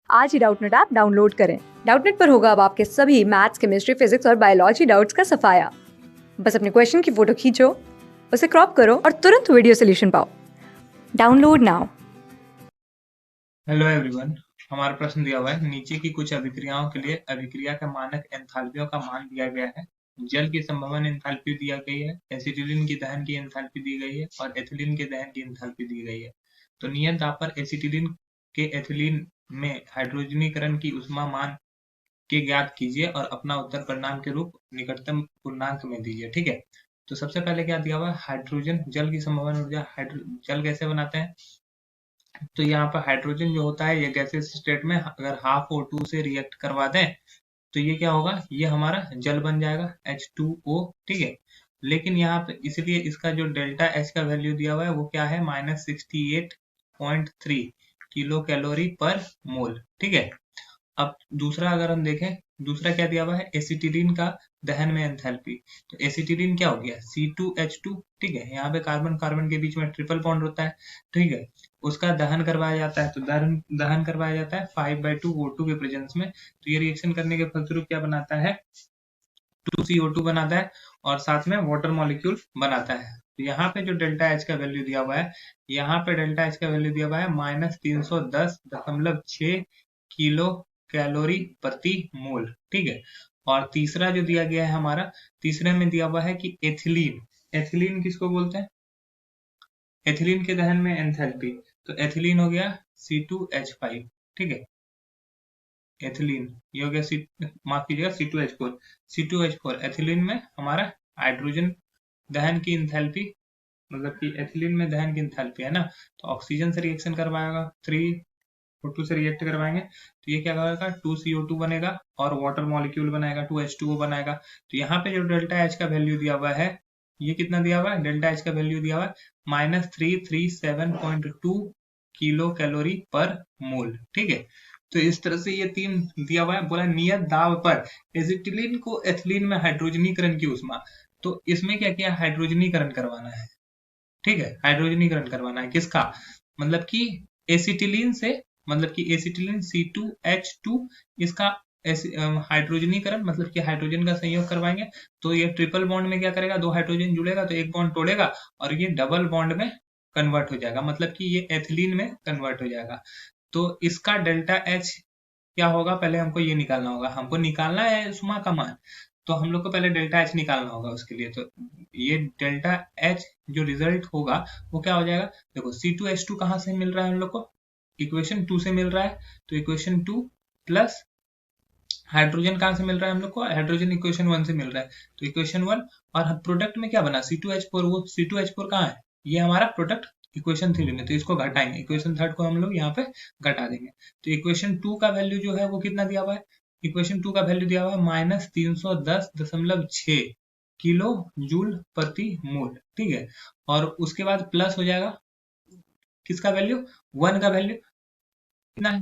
आज ही Doubtnut app download करें। Doubtnut पर होगा अब आपके सभी मैथ्स, केमिस्ट्री, फिजिक्स और बायोलॉजी डाउट्स का सफाया। बस अपने क्वेश्चन की फोटो खींचो, उसे क्रॉप करो और तुरंत वीडियो सोल्यूशन पाओ। Download now. हेलो एवरीवन, हमारा प्रश्न दिया हुआ है। नीचे की कुछ अभिक्रियाओं के लिए अभिक्रिया के मानक एंथैल्पियों का मान दिया गया है। जल की संभवन एंथैल्पी दिया गई है, एसिटिलीन की दहन की एंथैल्पी दी गई है और एथिलीन के दहन की एंथैल्पी दी गई है। तो नियत दाब पर एसिटिलीन के एथिलीन में हाइड्रोजनीकरण की ऊष्मा मान के ज्ञात कीजिए और अपना उत्तर परिणाम के रूप निकटतम पूर्णांक में दीजिए। ठीक है, तो सबसे पहले क्या दिया हुआ है, हाइड्रोजन जल की संभवन ऊर्जा। जल कैसे बनाते हैं, तो यहाँ पर हाइड्रोजन जो होता है ये गैसियस स्टेट में अगर हाफ O2 से रिएक्ट करवा दें तो ये क्या होगा, ये हमारा जल बन जाएगा H2O। ठीक है, लेकिन यहाँ पे इसलिए इसका जो डेल्टा H का वैल्यू दिया हुआ है वो क्या है, -68.3 किलो कैलोरी पर मोल। ठीक है, अब दूसरा अगर हम देखें, दूसरा क्या दिया हुआ है, एसिटिलीन का दहन में एंथैल्पी। तो एसिटिलीन क्या हो गया, C2H2। ठीक है, यहाँ पे कार्बन कार्बन के बीच में ट्रिपल बॉन्ड होता है। ठीक है, उसका दहन करवाया जाता है, तो दहन करवाया जाता है 5/2 O2 के प्रेजेंस में। तो ये रिएक्शन करने के फलस्वरूप क्या बनाता है, 2CO2 बनाता है और साथ में वाटर मॉलिक्यूल बनाता है। तो यहाँ पे जो डेल्टा H का वैल्यू दिया हुआ है, यहाँ पे डेल्टा H का वैल्यू दिया हुआ है -310.6 किलो कैलोरी प्रति मोल। ठीक है, और तीसरा जो दिया गया है हमारा, तीसरे में दिया हुआ है कि एथिलीन। एथिलीन किसको बोलते हैं, एथिलीन के दहन में एंथैल्पी। तो एथिलीन हो गया C2H5। ठीक है, एथिलीन ये हो गया माफ कीजिएगा C2H4। C2H4 एथिलीन में हमारा हाइड्रोजन दहन की एंथैल्पी, मतलब कि एथिलीन में दहन की एंथैल्पी है ना, तो ऑक्सीजन से रिएक्शन करवाएगा, 3O2 से रिएक्ट करवाएंगे तो ये क्या करेगा, 2CO2 बनेगा और वाटर मॉलिक्यूल बनाएगा, 2H2O बनाएगा। तो यहाँ पे जो डेल्टा H का वैल्यू दिया हुआ है, ये कितना दिया हुआ है, डेल्टा H का वैल्यू दिया हुआ है -337.2 किलो कैलोरी पर मोल। ठीक है, तो इस तरह से ये तीन दिया हुआ है। बोला नियत दाब पर एसिटिलीन को एथिलीन में हाइड्रोजनीकरण की ऊष्मा। तो इसमें क्या किया, हाइड्रोजनीकरण करवाना है। ठीक है, हाइड्रोजनीकरण करवाना है किसका, मतलब कि एसिटिलीन से, मतलब कि एसिटिलीन C2H2 इसका हाइड्रोजनीकरण, मतलब कि हाइड्रोजन का संयोग करवाएंगे। तो ये ट्रिपल बॉन्ड में क्या करेगा, दो हाइड्रोजन जुड़ेगा तो एक बॉन्ड तोड़ेगा और ये डबल बॉन्ड में कन्वर्ट हो जाएगा, मतलब कि ये एथिलीन में कन्वर्ट हो जाएगा। तो इसका डेल्टा H क्या होगा, पहले हमको ये निकालना होगा, हमको निकालना है उष्मा का मान। तो हम लोग को पहले डेल्टा H निकालना होगा उसके लिए। तो ये डेल्टा H जो रिजल्ट होगा वो क्या हो जाएगा, देखो C2H2 कहाँ से मिल रहा है हम लोग को, इक्वेशन 2 से मिल रहा है। तो इक्वेशन 2 प्लस हाइड्रोजन कहाँ से मिल रहा है हम लोग को, हाइड्रोजन इक्वेशन 1 से मिल रहा है। तो इक्वेशन 1 और प्रोडक्ट में क्या बना C2H4, वो C2H4 कहाँ है, ये हमारा प्रोडक्ट इक्वेशन 3 में। तो इसको घटाएंगे, इक्वेशन 3 को हम लोग यहाँ पे घटा देंगे। तो इक्वेशन 2 का वैल्यू जो है वो कितना दिया हुआ है, इक्वेशन 2 का वैल्यू दिया हुआ है -310.6 किलो जूल प्रति मोल। ठीक है, और उसके बाद प्लस हो जाएगा किसका वैल्यू, 1 का वैल्यू कितना है,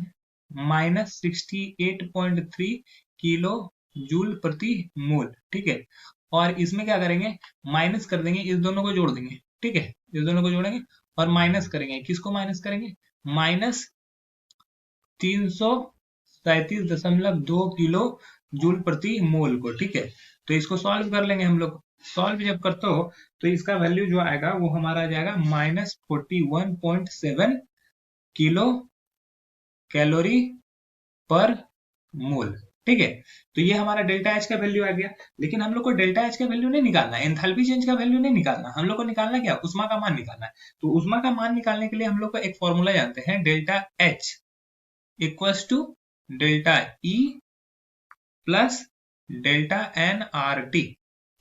-68.3 किलो जूल प्रति मोल। ठीक है, और इसमें क्या करेंगे, माइनस कर देंगे, इस दोनों को जोड़ देंगे। ठीक है, इस दोनों को जोड़ेंगे और माइनस करेंगे, किसको माइनस करेंगे, -337.2 किलो जूल प्रति मोल को। ठीक है, तो इसको सॉल्व कर लेंगे हम लोग। सॉल्व जब करते हो तो इसका वैल्यू जो आएगा वो हमारा आ जाएगा -41.7 किलो कैलोरी पर मोल। ठीक है, तो ये हमारा डेल्टा H का वैल्यू आ गया। लेकिन हम लोग को डेल्टा H का वैल्यू नहीं निकालना है, एंथैल्पी चेंज का वैल्यू नहीं निकालना, हम लोग को निकालना क्या, उष्मा का मान निकालना है। तो उष्मा का मान निकालने के लिए हम लोग को एक फॉर्मूला जानते हैं, delta H equals to delta E plus delta NRT।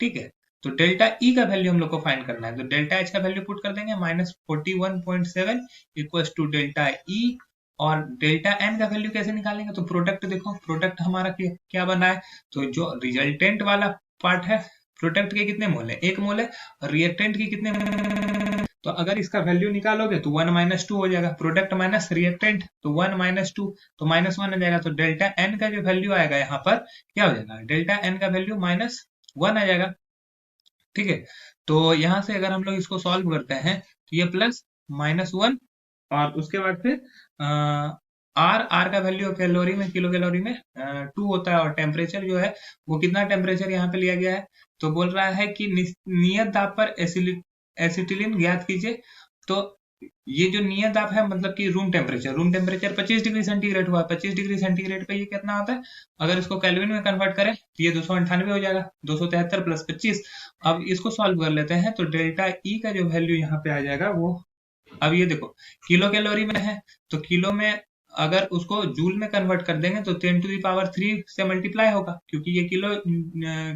ठीक है, तो डेल्टा E का वैल्यू हम लोग को फाइंड करना है। तो डेल्टा H का वैल्यू पुट कर देंगे, -41.7 इक्वल्स टू डेल्टा E। और डेल्टा N का वैल्यू कैसे निकालेंगे, तो प्रोडक्ट देखो, प्रोडक्ट हमारा क्या बना है, तो जो रिजल्टेंट वाला पार्ट है, प्रोडक्ट के कितने मोल है, 1 मोल है, और रिएक्टेंट के कितने मोल। तो अगर इसका वैल्यू निकालोगे तो 1 - 2 हो जाएगा, प्रोडक्ट माइनस रिएक्टेंट, तो 1 - 2 तो -1 आ जाएगा। तो डेल्टा N का जो वैल्यू आएगा यहाँ पर क्या हो जाएगा, डेल्टा N का वैल्यू -1 आ जाएगा। ठीक है, तो यहाँ से अगर हम लोग इसको सॉल्व करते हैं तो ये प्लस -1 और उसके बाद फिर आर का वैल्यू कैलोरी में, किलो कैलोरी में 2 होता है, और टेम्परेचर जो है वो कितना टेम्परेचर यहाँ पे लिया गया है, तो बोल रहा है कि नियत दाब पर एसिटिलीन ज्ञात कीजिए। तो ये जो नियत दाब है मतलब कि रूम टेम्परेचर 25 डिग्री सेंटीग्रेड हुआ, 25 डिग्री सेंटीग्रेड पे ये कितना होता है, अगर इसको केल्विन में कन्वर्ट करें तो ये 298 हो जाएगा, 273 प्लस 25। अब इसको सॉल्व कर लेते हैं, तो डेल्टा ई का जो वैल्यू यहाँ पे आ जाएगा वो, अब ये देखो किलो कैलोरी में है, तो किलो में अगर उसको जूल में कन्वर्ट कर देंगे तो 10⁻³ से मल्टीप्लाई होगा, क्योंकि ये किलो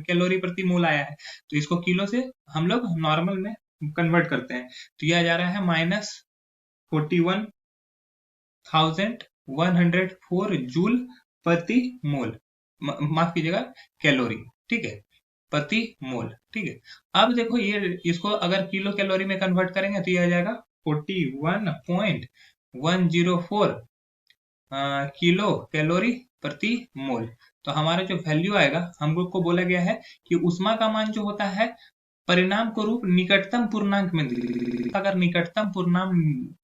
कैलोरी प्रति मोल आया है, तो इसको किलो से हम लोग नॉर्मल में कन्वर्ट करते हैं, तो यह आ जा रहा है -41,104 जूल प्रति मोल, माफ कीजिएगा कैलोरी, ठीक है, प्रति मोल, ठीक है। अब देखो ये इसको अगर किलो कैलोरी में कन्वर्ट करेंगे तो ये आ जाएगा 41.104 किलो कैलोरी प्रति मोल। तो हमारा जो वैल्यू आएगा, हम लोग को बोला गया है कि ऊष्मा का मान जो होता है परिणाम को रूप निकटतम पूर्णांक में अगर निकटतम पूर्णांक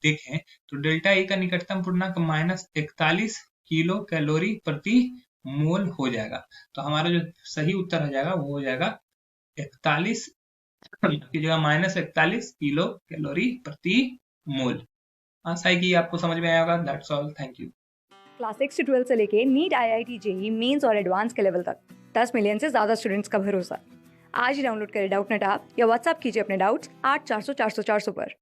देखें तो डेल्टा ए का निकटतम पूर्णांक -41 किलो कैलोरी प्रति मोल हो जाएगा। तो हमारा जो सही उत्तर हो जाएगा वो हो जाएगा 41 की जगह -41 किलो कैलोरी प्रति मोल। आशा है कि आपको समझ में आया होगा। That's all, thank you. Class 6 से 12 से लेके नीट, IIT, जेईई मेंस और एडवांस के लेवल तक 10 मिलियन से ज़्यादा स्टूडेंट्स का भरोसा। आज ही डाउनलोड करें डाउटनेट ऐप या व्हाट्सएप कीजिए अपने डाउट्स 8400 400 400 पर।